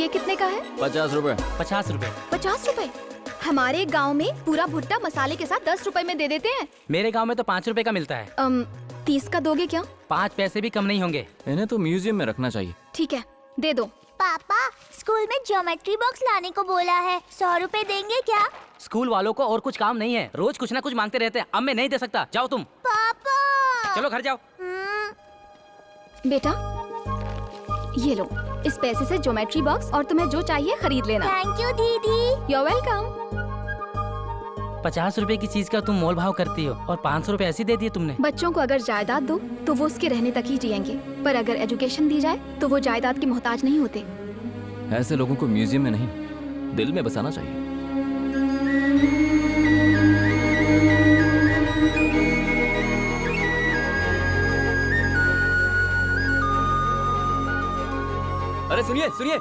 ये कितने का है? 50 रुपए। 50 रुपए। 50 रुपए? हमारे गांव में पूरा भुट्टा मसाले के साथ 10 रुपए में दे देते हैं। मेरे गांव में तो 5 रुपए का मिलता है। 30 का दोगे क्या? 5 पैसे भी कम नहीं होंगे। इन्हें तो म्यूजियम में रखना चाहिए। ठीक है, दे दो। पापा, स्कूल में ज्योमेट्री बॉक्स लाने को बोला है, 100 रुपए देंगे क्या? स्कूल वालों को और कुछ काम नहीं है, रोज कुछ ना कुछ मांगते रहते हैं। अब मैं नहीं दे सकता, जाओ तुम। पापा चलो घर जाओ। बेटा ये लो, इस पैसे से ज्योमेट्री बॉक्स और तुम्हें जो चाहिए खरीद लेना। थैंक यू दीदी। You are welcome. 50 रुपए की चीज का तुम मोल भाव करती हो और 500 रुपए ऐसे दे दिए तुमने। बच्चों को अगर जायदाद दो तो वो उसके रहने तक ही जिएंगे, पर अगर एजुकेशन दी जाए तो वो जायदाद के मोहताज नहीं होते। ऐसे लोगों को म्यूजियम में नहीं, दिल में बसाना चाहिए। अरे सुनिए सुनिए,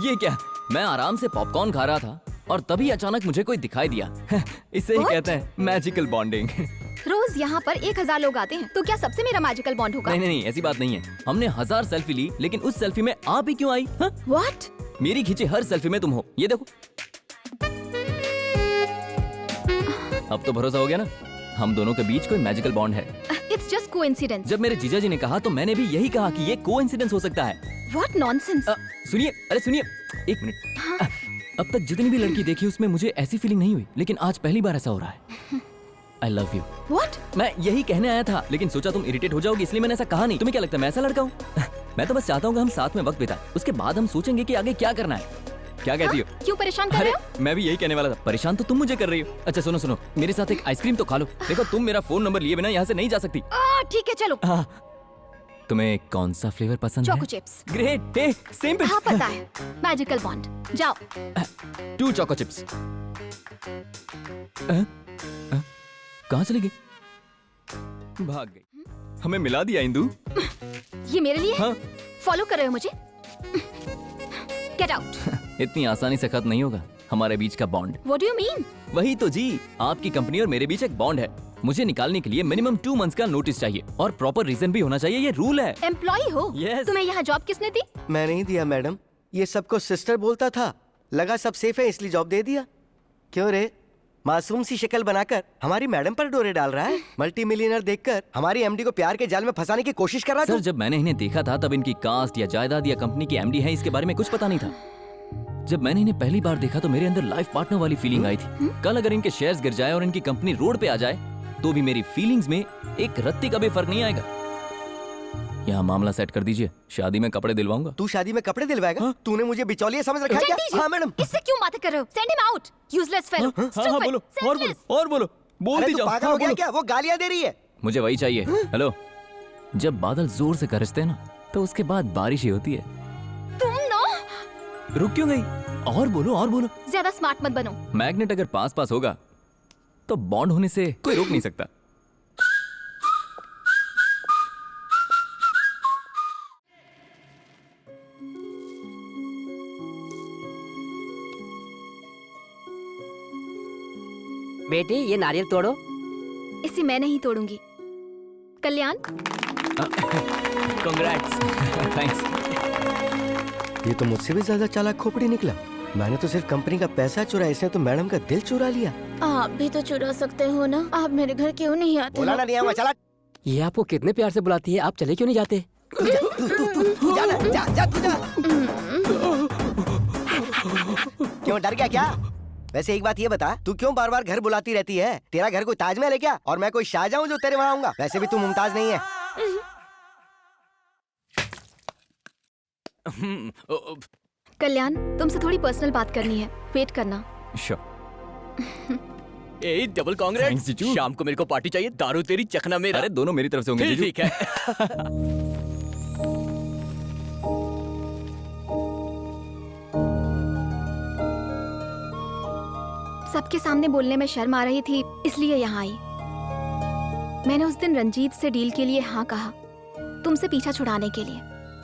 ये क्या? मैं आराम से पॉपकॉर्न खा रहा था और तभी अचानक मुझे कोई दिखाई दिया। इसे ही कहते हैं मैजिकल बॉन्डिंग। रोज यहाँ पर 1000 लोग आते हैं, तो क्या सबसे मेरा मैजिकल बॉन्ड होगा? नहीं नहीं, ऐसी बात नहीं है। हमने 1000 सेल्फी ली, लेकिन उस सेल्फी में आप ही क्यों आई? What? मेरी खींची हर सेल्फी में तुम हो, ये देखो। अब तो भरोसा हो गया ना, हम दोनों के बीच कोई मैजिकल बॉन्ड है। It's just coincidence. जब मेरे जीजा जी ने कहा तो मैंने भी यही कहा कि ये कोइंसिडेंस हो सकता है। What nonsense? सुनिए, अरे सुनिए, एक मिनट। अब तक जितनी भी लड़की देखी उसमें मुझे ऐसी फीलिंग नहीं हुई, लेकिन आज पहली बार ऐसा हो रहा है। I love you. What? मैं यही कहने आया था, लेकिन सोचा तुम इरिटेट हो जाओगी, इसलिए मैंने ऐसा कहा नहीं। तुम्हें क्या लगता है मैं ऐसा लड़का हूँ? मैं तो बस चाहता हूँ कि हम साथ में वक्त बिताएं, उसके बाद हम सोचेंगे कि आगे क्या करना है। क्या कहती हो? क्यों परेशान कर रहे हो? मैं भी यही कहने वाला था, परेशान तो तुम मुझे कर रही हो। अच्छा सुनो सुनो, मेरे साथ एक आइसक्रीम तो खा लो। देखो तुम मेरा फोन नंबर लिए बिना यहाँ से नहीं जा सकती। ठीक है चलो। हाँ, तुम्हें कौन सा फ्लेवर पसंद है? Choco chips. ग्रेट, हे सेम पिच। हाँ पता है, मैजिकल बॉन्ड। जाओ। 2 चोको चिप्स। कहाँ चली गई? भाग गई। हमें मिला दिया इंदु। ये मेरे लिए? हाँ। फॉलो कर रहे हो मुझे? Get out. इतनी आसानी से खत्म नहीं होगा हमारे बीच का bond. What do you mean? वही तो जी, आपकी कंपनी और मेरे बीच एक बॉन्ड है। मुझे निकालने के लिए मिनिमम 2 मंथ्स का नोटिस चाहिए और प्रॉपर रीजन भी होना चाहिए, ये रूल है। एम्प्लॉय हो? Yes. तुम्हें यहाँ जॉब किसने दी? मैं नहीं दिया मैडम, ये सबको सिस्टर बोलता था। लगा सब सेफ है इसलिए जॉब दे दिया। क्यों रे, मासूम सी शक्ल बनाकर हमारी मैडम पर डोरे डाल रहा है? मल्टी मिलियनर देखकर हमारी एमडी को प्यार के जाल में फंसाने की कोशिश कर रहा था। सर जब मैंने इन्हें देखा था तब इनकी कास्ट या जायदाद या कंपनी की एमडी है इसके बारे में कुछ पता नहीं था। जब मैंने इन्हें पहली बार देखा तो मेरे अंदर लाइफ पार्टनर वाली फीलिंग आई थी। कल अगर इनके शेयर्स गिर जाए और इनकी कंपनी रोड पे आ जाए तो भी मेरी फीलिंग्स में एक रत्ती का भी फर्क नहीं आएगा। यहाँ मामला सेट कर दीजिए, शादी में कपड़े दिलवाऊंगा। तू शादी में कपड़े दिलवाएगा? हाँ? तूने मुझे बिचौलिया समझ रखा है क्या? हाँ मैडम। इससे क्यों बातें कर रहे हो? Send him out. Useless fellow. हाँ बोलो, और बोलो, और बोलो, बोलती अरे तू जाओ। पागल हो गया क्या? वो गालियाँ दे रही है। मुझे वही चाहिए। हेलो, जब बादल जोर से गरजते हैं ना तो उसके बाद बारिश ही होती है। तुम ना रुक क्यों गई? और बोलो, और बोलो। ज्यादा स्मार्ट मत बनो। मैग्नेट अगर पास पास होगा तो बॉन्ड होने से कोई रोक नहीं सकता। बेटी ये नारियल तोड़ो। इसे मैं नहीं तोड़ूंगी। कल्याण, कांग्रेट्स। थैंक्स। ये तो मुझसे भी ज्यादा चालाक खोपड़ी निकला। मैंने तो सिर्फ कंपनी का पैसा चुराया, इसने तो मैडम का दिल चुरा लिया। आप भी तो चुरा सकते हो ना। आप मेरे घर क्यों नहीं आते? बोला ना नहीं आऊंगा, चला। ये आपको कितने प्यार से बुलाती है, आप चले क्यों नहीं जाते? तू जा ना, जा तू जा। क्यों डर गया क्या? वैसे एक बात ये बता, तू क्यों बार बार घर बुलाती रहती है? तेरा घर कोई ताजमहल है क्या? और मैं कोई शाहजहां हूं जो तेरे वहां आऊंगा? वैसे भी तू मुमताज नहीं है। कल्याण, तुमसे थोड़ी पर्सनल बात करनी है, वेट करना। A double congrats. शाम को मेरे को पार्टी चाहिए, दारू तेरी चखना मेरा। अरे दोनों मेरी तरफ से होंगे जीजू। ठीक है। सबके सामने बोलने में शर्म आ रही थी, इसलिए यहाँ आई। मैंने उस दिन रंजीत से डील के लिए हाँ कहा, तुमसे पीछा छुड़ाने के लिए।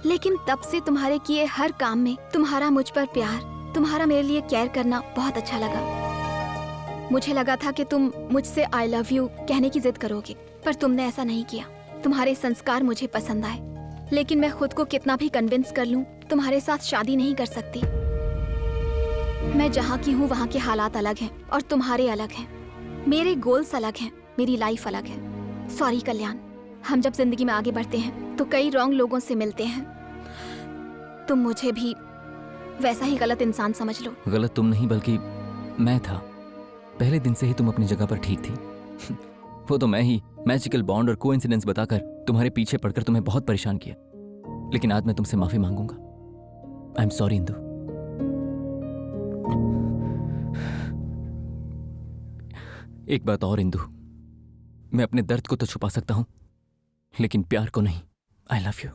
लेकिन तब से तुम्हारे किए हर काम में तुम्हारा मुझ पर प्यार, तुम्हारा मेरे लिए केयर करना बहुत अच्छा लगा। मुझे लगा था कि तुम मुझसे आई लव यू कहने की जिद करोगे, पर तुमने ऐसा नहीं किया। तुम्हारे संस्कार मुझे पसंद आए, लेकिन मैं खुद को कितना भी कन्विंस कर लूं, तुम्हारे साथ शादी नहीं कर सकती। मैं जहाँ की हूँ वहाँ के हालात अलग हैं और तुम्हारे अलग हैं। मेरे गोल्स अलग हैं, मेरी लाइफ अलग है। सॉरी कल्याण, हम जब जिंदगी में आगे बढ़ते हैं तो कई रॉन्ग लोगों से मिलते हैं। तुम मुझे भी वैसा ही गलत इंसान समझ लो। गलत तुम नहीं बल्कि मैं था। पहले दिन से ही तुम अपनी जगह पर ठीक थी। वो तो मैं ही मैजिकल बॉन्ड और कोइंसिडेंस बताकर तुम्हारे पीछे पड़कर तुम्हें बहुत परेशान किया। लेकिन आज मैं तुमसे माफी मांगूंगा। I am sorry Indu. एक बात और इंदु, मैं अपने दर्द को तो छुपा सकता हूं लेकिन प्यार को नहीं। I love you.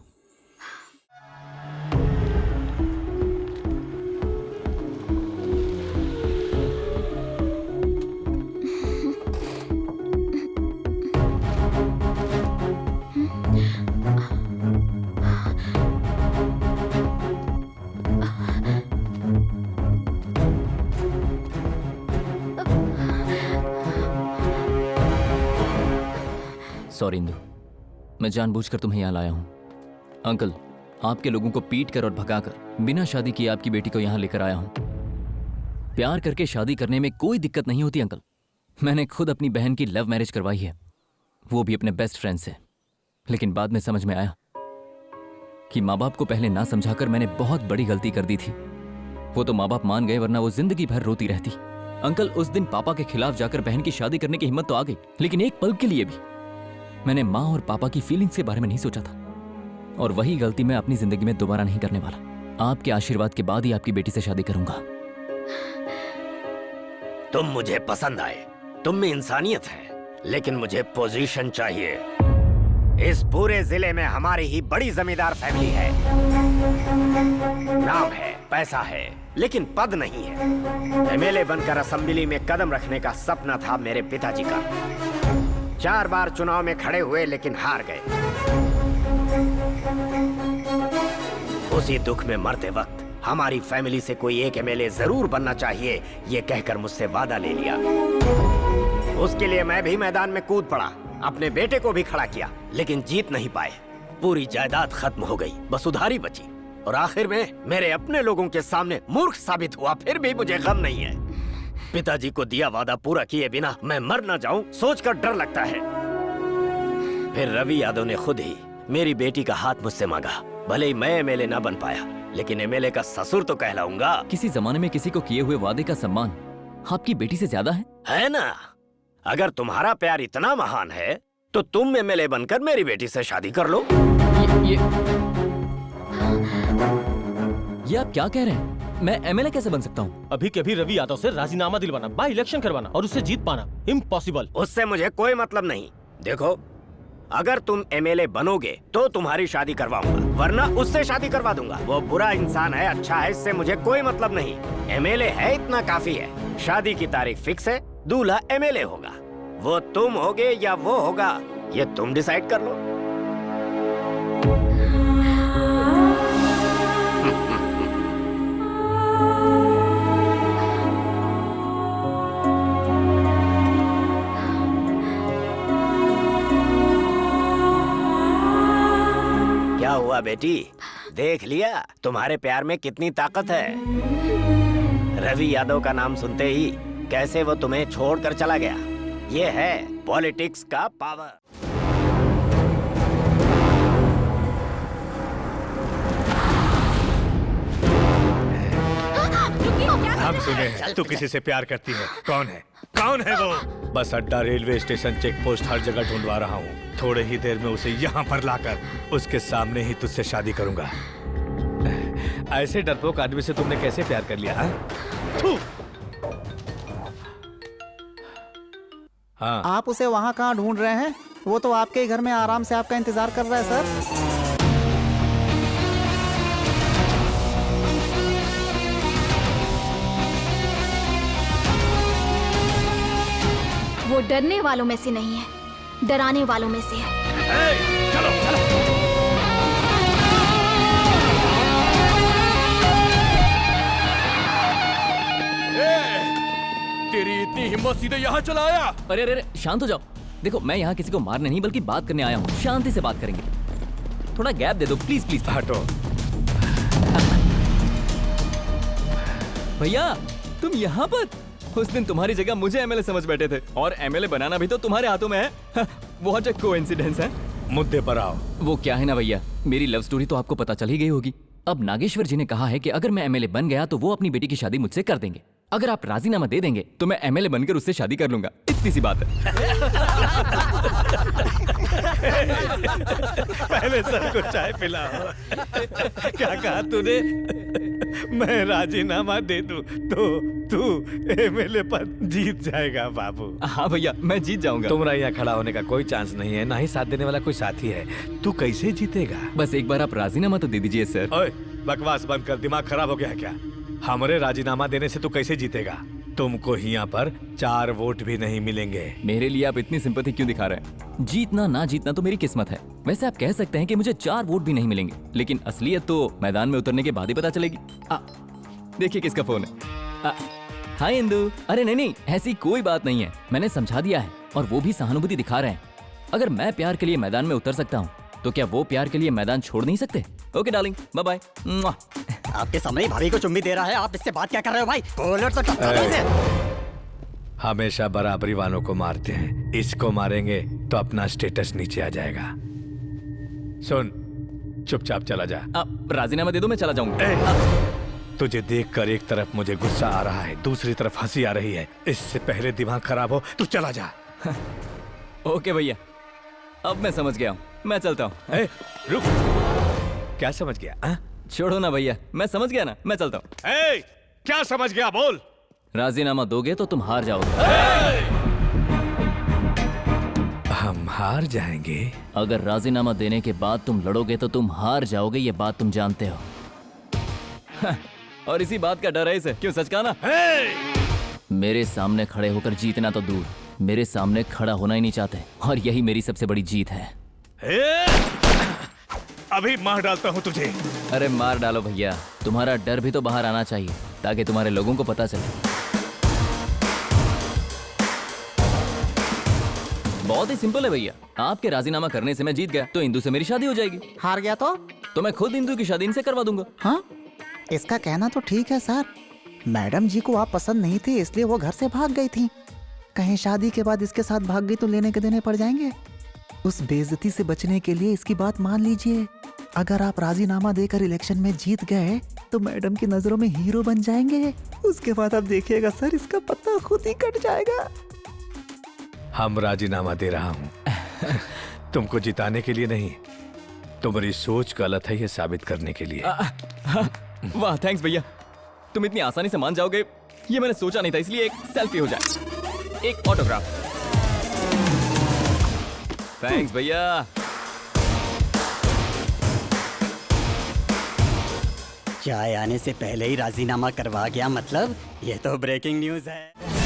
Sorry Indu, मैं जानबूझकर तुम्हें यहाँ लाया हूँ। अंकल, आपके लोगों को पीट कर और भगाकर बिना शादी किए आपकी बेटी को यहाँ लेकर आया हूँ। प्यार करके शादी करने में कोई दिक्कत नहीं होती अंकल। मैंने खुद अपनी बहन की लव मैरिज करवाई है, वो भी अपने बेस्ट फ्रेंड से। लेकिन बाद में समझ में आया कि माँ बाप को पहले ना समझाकर मैंने बहुत बड़ी गलती कर दी थी। वो तो माँ बाप मान गए, वरना वो जिंदगी भर रोती रहती। अंकल, उस दिन पापा के खिलाफ जाकर बहन की शादी करने की हिम्मत तो आ गई, लेकिन एक पल के लिए भी मैंने माँ और पापा की फीलिंग्स के बारे में नहीं सोचा था। और वही गलती मैं अपनी जिंदगी में दोबारा नहीं करने वाला। आपके आशीर्वाद के बाद ही आपकी बेटी से शादी करूंगा। तुम मुझे पसंद आए, तुम में इंसानियत है, लेकिन मुझे पोजीशन चाहिए। इस पूरे जिले में हमारी ही बड़ी जमींदार फैमिली है। नाम है, पैसा है, लेकिन पद नहीं है। एमएलए बनकर असेंबली में कदम रखने का सपना था मेरे पिताजी का। 4 बार चुनाव में खड़े हुए लेकिन हार गए। उसी दुख में मरते वक्त हमारी फैमिली से कोई एक एमएलए जरूर बनना चाहिए, ये कहकर मुझसे वादा ले लिया। उसके लिए मैं भी मैदान में कूद पड़ा, अपने बेटे को भी खड़ा किया, लेकिन जीत नहीं पाए। पूरी जायदाद खत्म हो गई, बस उधारी बची। और आखिर में मेरे अपने लोगों के सामने मूर्ख साबित हुआ। फिर भी मुझे गम नहीं है। पिताजी को दिया वादा पूरा किए बिना मैं मर न जाऊं, सोचकर डर लगता है। फिर रवि यादव ने खुद ही मेरी बेटी का हाथ मुझसे मांगा। भले ही मैं एमएलए ना बन पाया, लेकिन एमएलए का ससुर तो कहलाऊंगा। किसी जमाने में किसी को किए हुए वादे का सम्मान आपकी बेटी से ज्यादा है ना? अगर तुम्हारा प्यार इतना महान है तो तुम एमएलए बनकर मेरी बेटी से शादी कर लो। ये आप क्या कह रहे हैं? मैं एमएलए कैसे बन सकता हूँ? अभी के अभी रवि यादव से राजीनामा दिलवाना, बाई इलेक्शन करवाना और उससे जीत पाना इम्पॉसिबल। उससे मुझे कोई मतलब नहीं। देखो, अगर तुम एमएलए बनोगे तो तुम्हारी शादी करवाऊंगा, वरना उससे शादी करवा दूंगा। वो बुरा इंसान है, अच्छा है, इससे मुझे कोई मतलब नहीं। एमएलए है, इतना काफी है। शादी की तारीख फिक्स है, दूल्हा एमएलए होगा। वो तुम होगे या वो होगा, ये तुम डिसाइड कर लो। क्या हुआ बेटी, देख लिया तुम्हारे प्यार में कितनी ताकत है। रवि यादव का नाम सुनते ही कैसे वो तुम्हें छोड़कर चला गया। ये है पॉलिटिक्स का पावर। हम सुने हैं तू किसी से प्यार करती है। कौन है? कौन है वो? बस अड्डा, रेलवे स्टेशन, चेक पोस्ट, हर जगह ढूंढवा रहा हूँ। थोड़े ही देर में उसे यहाँ पर लाकर उसके सामने ही तुझसे शादी करूंगा। ऐसे डरपोक आदमी से तुमने कैसे प्यार कर लिया? हाँ, आप उसे वहाँ कहाँ ढूंढ रहे हैं? वो तो आपके ही घर में आराम से आपका इंतजार कर रहा है सर। वो डरने वालों में से नहीं है, डराने वालों में से है। चलो चलो। तेरी इतनी हिम्मत सीधे यहाँ चला आया? अरे अरे शांत हो जाओ। देखो, मैं यहाँ किसी को मारने नहीं बल्कि बात करने आया हूँ। शांति से बात करेंगे। थोड़ा गैप दे दो प्लीज प्लीज। हटो। भैया तुम यहाँ पर? उस दिन तुम्हारी जगह मुझे एमएलए समझ बैठे थे और एमएलए बनाना भी तो तुम्हारे हाथों में है। व्हाट अ कोइंसिडेंस है। मुद्दे पर आओ। वो क्या है ना भैया, मेरी लव स्टोरी तो आपको पता चल ही गई होगी। अब नागेश्वर जी ने कहा है कि अगर मैं एमएलए बन गया तो वो अपनी बेटी की शादी मुझसे कर देंगे। अगर आप राजीनामा दे देंगे तो मैं एमएलए बनकर उससे शादी कर लूंगा। इतनी सी बात है। पहले सबको चाय पिलाओ। क्या कहा तूने? मैं राजीनामा दे दूं तो तू एमएलए पद जीत जाएगा बाबू। हाँ भैया, मैं जीत जाऊंगा। तुम्हारा यहाँ खड़ा होने का कोई चांस नहीं है, ना ही साथ देने वाला कोई साथी है। तू कैसे जीतेगा? बस एक बार आप राजीनामा तो दे दीजिए सर। ओए, बकवास बंद कर, दिमाग खराब हो गया क्या? हमारे राजीनामा देने से तू कैसे जीतेगा? तुमको यहाँ पर 4 वोट भी नहीं मिलेंगे। मेरे लिए आप इतनी सिंपैथी क्यों दिखा रहे हैं? जीतना ना जीतना तो मेरी किस्मत है। वैसे आप कह सकते हैं कि मुझे 4 वोट भी नहीं मिलेंगे, लेकिन असलियत तो मैदान में उतरने के बाद ही पता चलेगी। देखिए किसका फोन है। हाय इंदु। अरे नहीं, ऐसी कोई बात नहीं है, मैंने समझा दिया है और वो भी सहानुभूति दिखा रहे हैं। अगर मैं प्यार के लिए मैदान में उतर सकता हूँ तो क्या वो प्यार के लिए मैदान छोड़ नहीं सकते? Okay darling, bye bye. आपके सामने ही भाभी को चुम्मी दे रहा है, आप इससे बात क्या कर रहे हो भाई? कॉलर तो टपका दो इसे। हमेशा बराबरी वालों को मारते हैं, इसको मारेंगे तो अपना स्टेटस नीचे आ जाएगा। सुन, चुपचाप चला जा। राजीनामा दे दो, मैं चला जाऊंगा। तुझे देखकर एक तरफ मुझे गुस्सा आ रहा है, दूसरी तरफ हंसी आ रही है। इससे पहले दिमाग खराब हो, तू चला जा। ओके भैया, अब मैं समझ गया हूँ, मैं चलता हूँ। रुक, क्या समझ गया? छोड़ो ना भैया, मैं समझ गया ना, मैं चलता हूँ। क्या समझ गया? बोल। राजीनामा दोगे तो तुम हार जाओगे। हम हार जाएंगे? अगर राजीनामा देने के बाद तुम लड़ोगे तो तुम हार जाओगे, ये बात तुम जानते हो। और इसी बात का डर है इसे, क्यों? सच कहा ना? मेरे सामने खड़े होकर जीतना तो दूर, मेरे सामने खड़ा होना ही नहीं चाहते, और यही मेरी सबसे बड़ी जीत है। अभी मार डालता हूँ तुझे। अरे मार डालो भैया, तुम्हारा डर भी तो बाहर आना चाहिए ताकि तुम्हारे लोगों को पता चले। बहुत ही सिंपल है भैया, आपके राजीनामा करने से मैं जीत गया तो इंदु से मेरी शादी हो जाएगी। हार गया तो मैं खुद इंदु की शादी इनसे करवा दूंगा। हाँ, इसका कहना तो ठीक है सर। मैडम जी को आप पसंद नहीं थे इसलिए वो घर से भाग गई थी। कहीं शादी के बाद इसके साथ भाग गई तो लेने के देने पड़ जाएंगे। उस बेइज्जती से बचने के लिए इसकी बात मान लीजिए। अगर आप राजीनामा देकर इलेक्शन में जीत गए तो मैडम की नजरों में हीरो बन जाएंगे। उसके बाद आप देखिएगा सर, इसका पत्ता खुद ही कट जाएगा। हम राजीनामा दे रहा हूँ तुमको जिताने के लिए नहीं, तुम्हारी सोच गलत है ये साबित करने के लिए। वाह, थैंक्स भैया, तुम इतनी आसानी से मान जाओगे ये मैंने सोचा नहीं था। इसलिए एक सेल्फी हो जाए, एक ऑटोग्राफ। थैंक्स भैया। चाय आने से पहले ही राजीनामा करवा गया, मतलब ये तो ब्रेकिंग न्यूज है।